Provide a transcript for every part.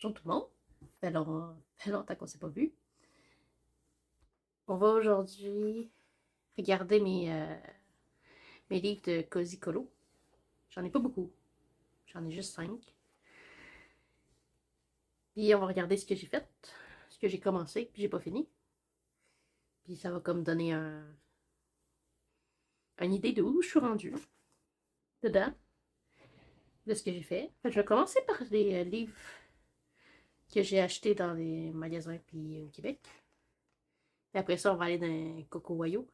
Bonjour tout le monde. Fait longtemps qu'on s'est pas vu. On va aujourd'hui regarder mes livres de Cozy Colo. J'en ai pas beaucoup. J'en ai juste 5. Puis on va regarder ce que j'ai fait, ce que j'ai commencé, puis j'ai pas fini. Puis ça va comme donner une idée de où je suis rendue dedans, de ce que j'ai fait. Fait que je vais commencer par les livres que j'ai achetés dans les magasins puis au Québec. Et après ça, on va aller dans un Coco Wayo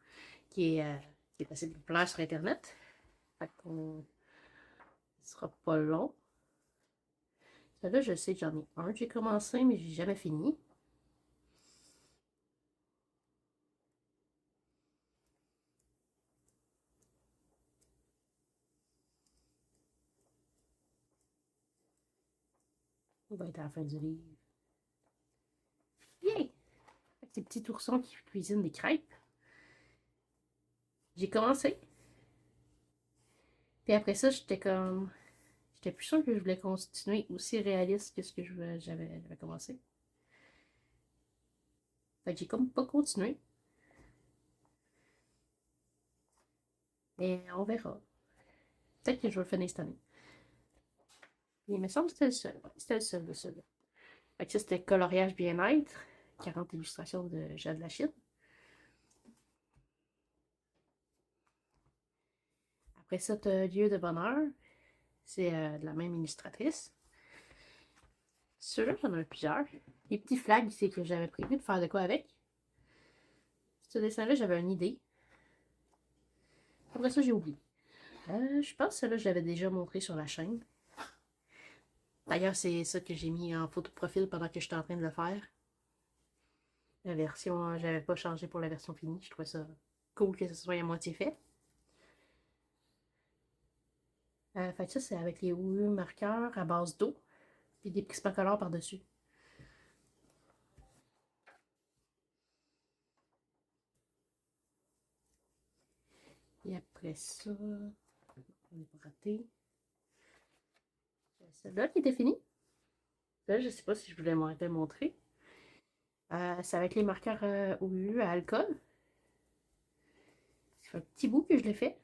qui est assez populaire sur Internet. Fait qu'on ce sera pas long. Celui-là, je sais que j'en ai un que j'ai commencé, mais j'ai jamais fini. Il va être à la fin du livre. Yay! Avec ces petits oursons qui cuisinent des crêpes. J'ai commencé. Puis après ça, j'étais comme. J'étais plus sûre que je voulais continuer aussi réaliste que ce que j'avais commencé. Fait que j'ai comme pas continué. Mais on verra. Peut-être que je vais le finir cette année. Il me semble que c'était le seul. Ouais, c'était le seul de celui-là. Fait que ça, c'était Coloriage Bien-être. 40 illustrations de Jade Lachine. Après ça, t'as Lieu de bonheur. C'est de la même illustratrice. Ceux-là, j'en ai plusieurs. Les petits flags, c'est que j'avais prévu de faire de quoi avec. Ce dessin-là, j'avais une idée. Après ça, j'ai oublié. Je pense que celui-là, je l'avais déjà montré sur la chaîne. D'ailleurs, c'est ça que j'ai mis en photo de profil pendant que j'étais en train de le faire. La version, j'avais pas changé pour la version finie. Je trouvais ça cool que ce soit à moitié fait. Fait que ça, c'est avec les OU marqueurs à base d'eau. Puis des Prismacolor par-dessus. Et après ça, on est pas raté. Celle-là qui était finie. Là, je sais pas si je voulais te montrer. C'est avec les marqueurs OU à alcool. Ça fait un petit bout que je l'ai fait.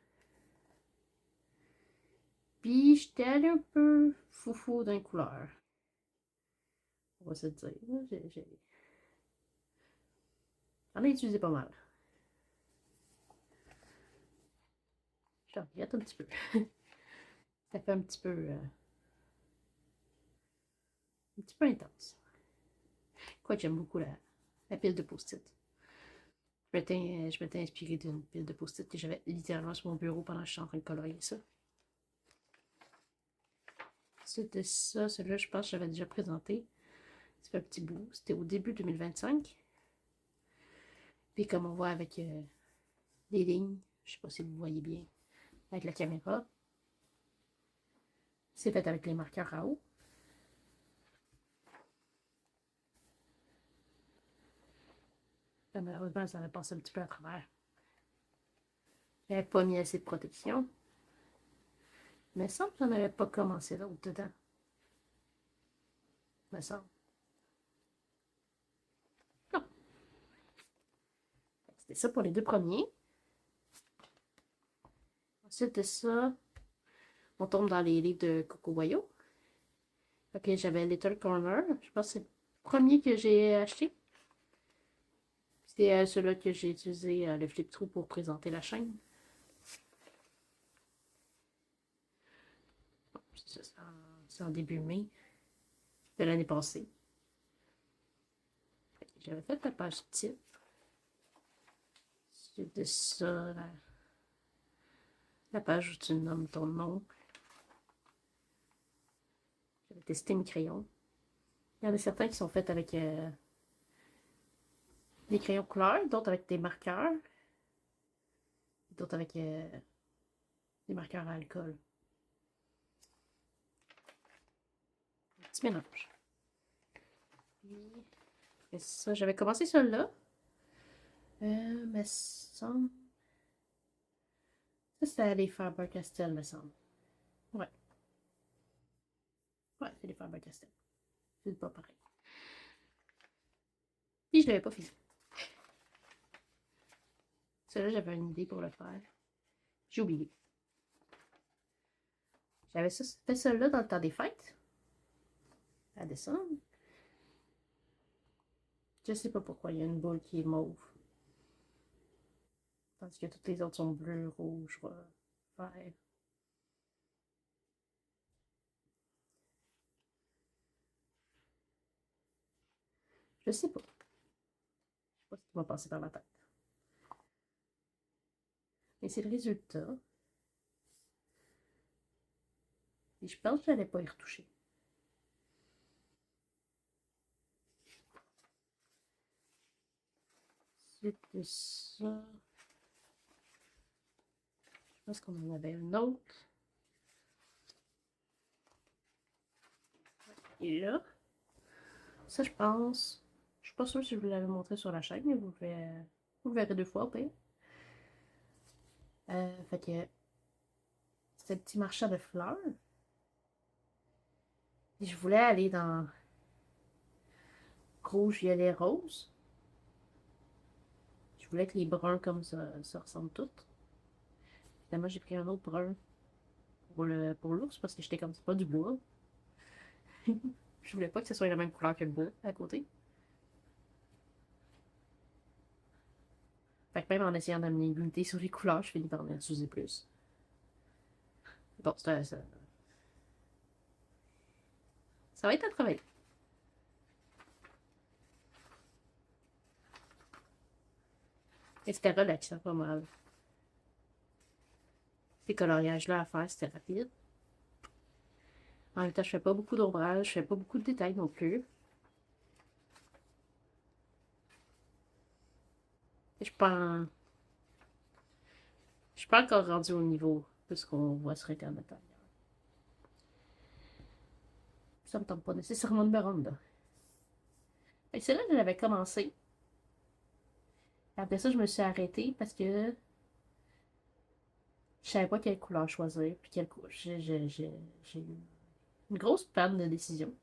Puis j'étais allée un peu foufou d'un couleur. On va se dire. J'en ai utilisé pas mal. Je regrette un petit peu. Ça fait un petit peu intense. Quoi, j'aime beaucoup la pile de post-it. Je m'étais inspirée d'une pile de post-it que j'avais littéralement sur mon bureau pendant que je suis en train de colorier ça. C'était ça, celui-là, je pense que j'avais déjà présenté. Ça fait un petit bout. C'était au début 2025. Puis comme on voit avec les lignes, je sais pas si vous voyez bien avec la caméra, c'est fait avec les marqueurs à eau. Là, malheureusement, ça avait passé un petit peu à travers. J'avais pas mis assez de protection. Mais ça, j'en avais pas commencé l'autre dedans. Me semble. Non. C'était ça pour les deux premiers. Ensuite de ça, on tombe dans les livres de Coco Wayo. Ok, j'avais Little Corner. Je pense que c'est le premier que j'ai acheté. C'est celui-là que j'ai utilisé le flip-through pour présenter la chaîne. C'est en début mai de l'année passée. J'avais fait la page titre. C'est de ça, la page où tu nommes ton nom. J'avais testé mes crayons. Il y en a certains qui sont faits avec des crayons couleurs, d'autres avec des marqueurs, d'autres avec des marqueurs à alcool. Un petit mélange. Et ça, j'avais commencé celui-là. Me semble. Ça, c'était les Faber-Castell, me semble. Ouais. Ouais, c'est les Faber-Castell. C'est pas pareil. Puis je l'avais pas fini. Celui-là, j'avais une idée pour le faire. J'ai oublié. J'avais fait ça là dans le temps des fêtes. À décembre. Je sais pas pourquoi il y a une boule qui est mauve. Tandis que toutes les autres sont bleues, rouges, vert. Je sais pas. Je sais pas ce qui va passer par la tête. Mais c'est le résultat. Et je pense que je n'allais pas y retoucher. Ensuite de ça, je pense qu'on en avait un autre. Et là, ça je pense, je suis pas sûre si je vous l'avais montré sur la chaîne, mais vous le verrez deux fois au pire. Fait que c'était le petit marchand de fleurs. Et je voulais aller dans rouge, violet, rose. Je voulais que les bruns comme ça ressemblent toutes. Finalement, j'ai pris un autre brun pour l'ours parce que j'étais comme c'est pas du bois. Je voulais pas que ce soit la même couleur que le bois à côté. Fait que même en essayant d'amener l'unité sur les couleurs, je finis par en utiliser plus. Bon, ça va être un travail. Et c'était relaxant pas mal. Ces coloriages-là à faire, c'était rapide. En même temps, je fais pas beaucoup d'ombrage, je fais pas beaucoup de détails non plus. Je pense. Je suis pas encore rendu au niveau de ce qu'on voit sur Internet ailleurs. Ça me tente pas nécessairement de me rendre là. Et c'est là que j'avais commencé. Après ça, je me suis arrêtée parce que je savais pas quelle couleur choisir. Puis quelle couleur. J'ai eu une grosse panne de décision.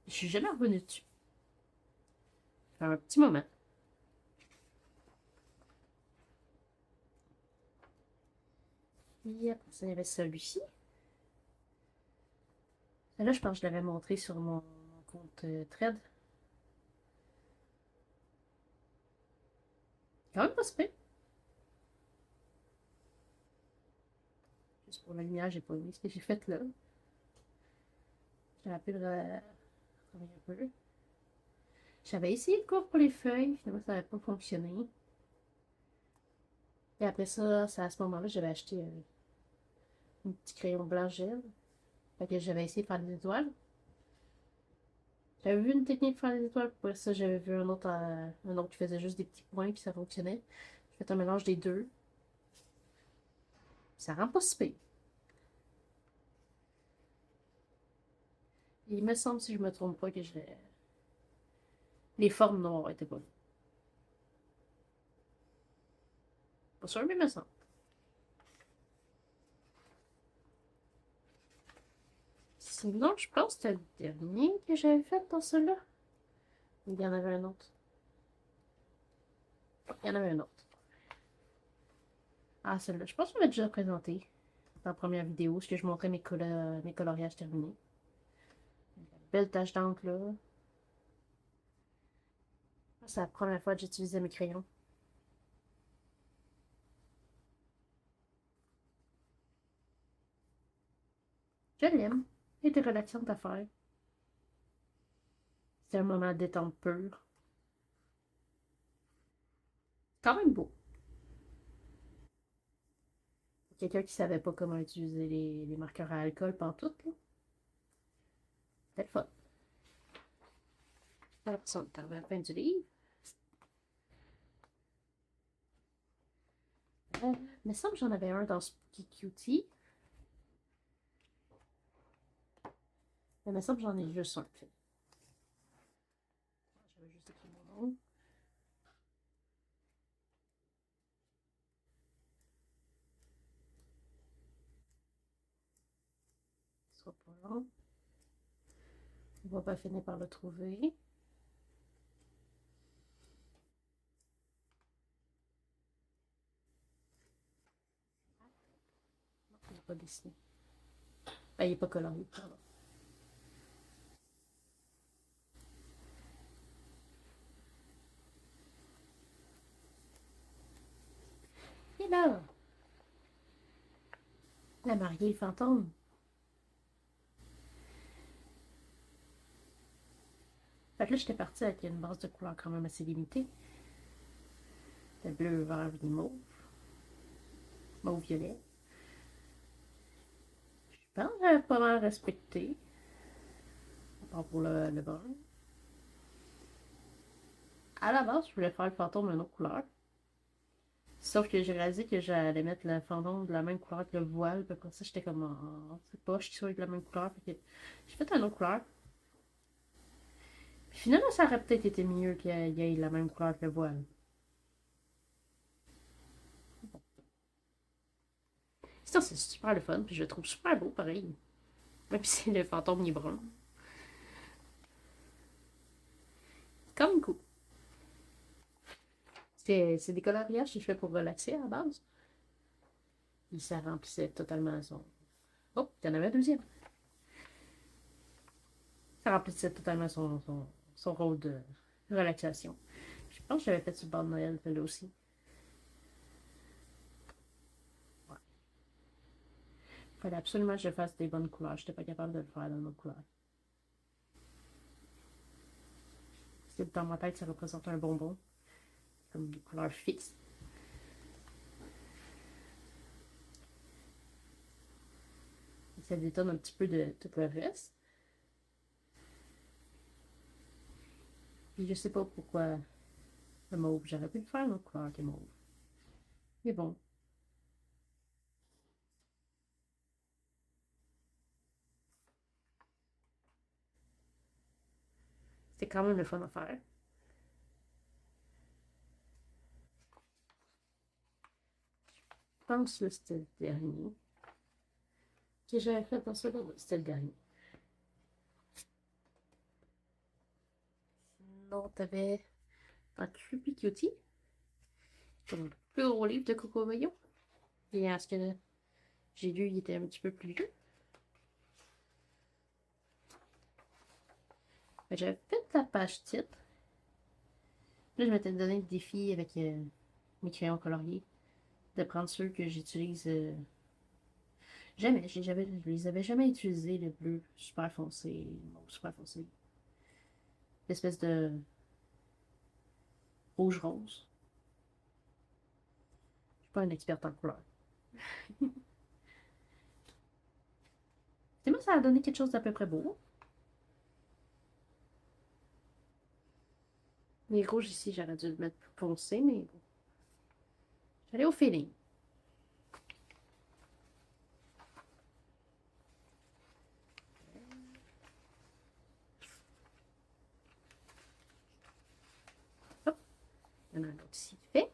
Je suis jamais revenue dessus. Ça fait un petit moment. Et après ça, il y avait celui-ci. Là, je pense que je l'avais montré sur mon compte Thread. Quand même pas super. Juste pour la lumière, j'ai pas vu ce que j'ai fait là. J'aurais pu le travailler un peu. J'avais essayé le cours pour les feuilles, finalement ça n'avait pas fonctionné. Et après ça, c'est à ce moment-là, j'avais acheté un petit crayon blanc gel. Fait que j'avais essayé de faire des étoiles. J'avais vu une technique de faire des étoiles, pour ça j'avais vu un autre qui faisait juste des petits points, puis ça fonctionnait. J'ai fait un mélange des deux. Ça rend pas si pire. Et il me semble, si je me trompe pas, que les formes noires étaient pas. Pas sûr, mais il me semble. Sinon, je pense que c'était le dernier que j'avais fait dans celui-là. Il y en avait un autre. Il y en avait un autre. Ah, celui-là. Je pense que je l'ai déjà présenté dans la première vidéo, ce que je montrais mes coloriages terminés. Belle tache d'encre là. C'est la première fois que j'utilisais mes crayons. Je l'aime. Il était relaxant à faire. C'est un moment de détente pure. Quand même beau. Pour quelqu'un qui savait pas comment utiliser les marqueurs à alcool pantoute, là. C'était le fun. Alors, ça, on est arrivé à la fin du livre. Il me semble que j'en avais un dans Spooky Cutie. Mais il me semble que j'en ai juste un fait. J'avais juste écrit mon nom. Ce sera pas long. On va pas finir par le trouver. Il n'est pas dessiné. Ben, il n'est pas colorié, pardon. Et là, la mariée fantôme. Fait que là, j'étais partie avec une base de couleurs quand même assez limitée. Le bleu, vert, et mauve. Mauve, violet. Je pense que j'avais pas mal respecté. À part pour le brun. À la base, je voulais faire le fantôme d'une autre couleur. Sauf que j'ai réalisé que j'allais mettre le fantôme de la même couleur que le voile. Puis après ça, j'étais comme, oh, c'est pas, je suis sûre de la même couleur. Fait que j'ai fait une autre couleur. Puis finalement, ça aurait peut-être été mieux qu'il y ait la même couleur que le voile. Sinon, c'est super le fun. Puis je le trouve super beau, pareil. Même si le fantôme il est brun. Comme cool. C'est des coloriages que je fais pour relaxer à la base. Et ça remplissait totalement son. Oh, il y en avait un deuxième. Ça remplissait totalement son rôle de relaxation. Je pense que j'avais fait sur le bord de Noël, là aussi. Ouais. Il fallait absolument que je fasse des bonnes couleurs. Je n'étais pas capable de le faire dans nos couleurs. Parce que dans ma tête, ça représente un bonbon. Comme des couleurs fixes. Et ça détonne un petit peu de tout le reste. Et je sais pas pourquoi le mauve. J'aurais pu le faire une autre couleur que mauve. Mais bon. C'était quand même le fun à faire. Je pense que c'était le dernier. Que j'avais fait dans ce là c'était le dernier. Sinon, t'avais un Creepy Cutie. Comme le plus gros livre de Coco Mayo. Et à ce que j'ai lu, il était un petit peu plus vieux. J'avais fait la page titre. Là, je m'étais donné le défi avec mes crayons coloriés de prendre ceux que j'utilise jamais. Je les avais jamais utilisés, le bleu super foncé, le mauve super foncé. L'espèce de rouge-rose. Je suis pas une experte en couleur. Et moi, ça a donné quelque chose d'à peu près beau. Les rouges ici, j'aurais dû le mettre plus foncé, mais bon. J'allais au feeling. Hop, il y en a un autre ici qui fait.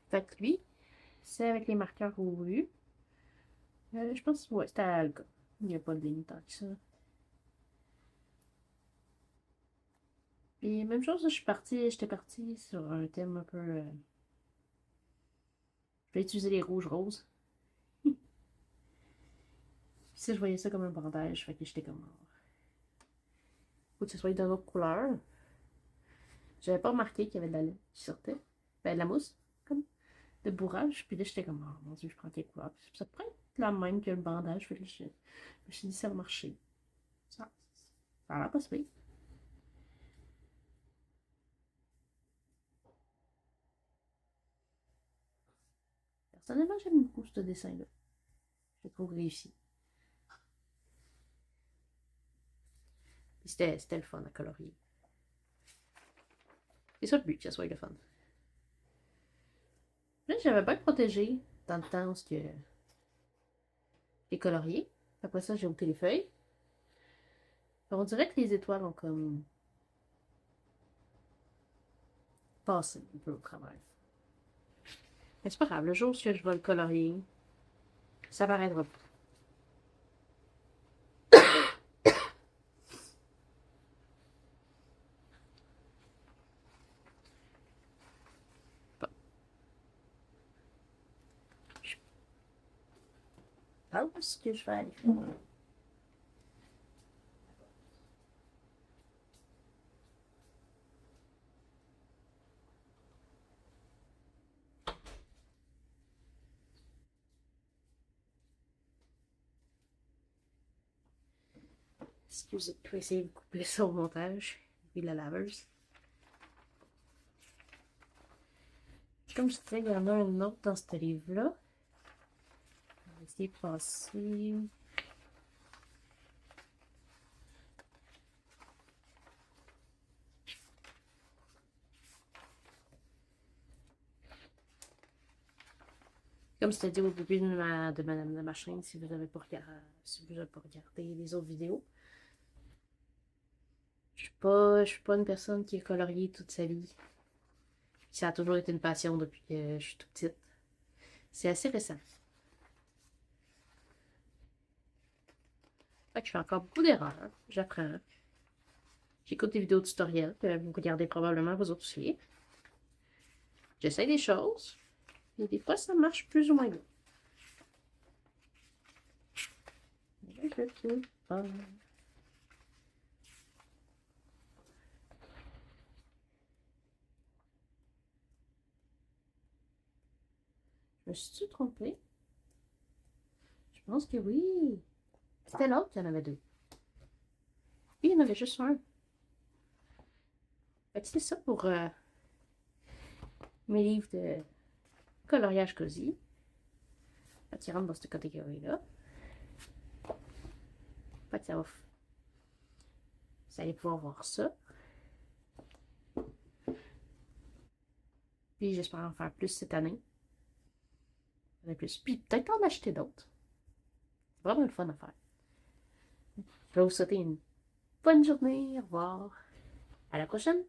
Fait que lui, c'est avec les marqueurs roulus. Je pense que ouais, c'était à Alga. Il n'y a pas de ligne tant que ça. Et même chose, j'étais partie sur un thème un peu. Je vais utiliser les rouges roses. Puis ça, je voyais ça comme un bandage. Fait que j'étais comme. Faut que ce soit d'une autre couleur. J'avais pas remarqué qu'il y avait de la laine qui sortait. Ben, de la mousse, comme. De bourrage. Puis là, j'étais comme, oh mon dieu, je prends quelle couleur. Puis ça pourrait être la même que le bandage. Fait que je me suis dit, ça va marcher. Ça a l'air pas si pire. Personnellement, j'aime beaucoup ce dessin-là. Je le trouve réussi. Puis c'était le fun à colorier. C'est ça le but, que ça soit le fun. Là, j'avais bien protégé dans le temps où les coloriés. Après ça, j'ai ôté les feuilles. On dirait que les étoiles ont comme passé un peu au travers. Mais c'est pas grave, le jour où je vais le colorier, ça paraîtra pas. pense que je vais aller faire. Excusez, je vais essayer de couper ça au montage. Puis la laveuse. Comme je disais, il y en a un autre dans ce livre-là. On va essayer de passer. Comme je t'ai dit au début de ma chaîne, si vous n'avez pas regardé les autres vidéos, je suis pas une personne qui a colorié toute sa vie. Ça a toujours été une passion depuis que je suis toute petite. C'est assez récent. Fait que je fais encore beaucoup d'erreurs. J'apprends. J'écoute des vidéos tutoriels que vous regardez probablement vous autres aussi. J'essaie des choses. Et des fois, ça marche plus ou moins bien. Je sais pas. Je me suis trompée? Je pense que oui. C'était l'autre qu'il y en avait deux. Oui, il y en avait juste un. Fait que c'est ça pour mes livres de coloriage cosy. Qui rentrent dans cette catégorie-là. Fait que ça va. Vous allez pouvoir voir ça. Puis j'espère en faire plus cette année. Plus. Puis peut-être en acheter d'autres. C'est vraiment le fun à faire. Je vais vous souhaiter une bonne journée. Au revoir. À la prochaine.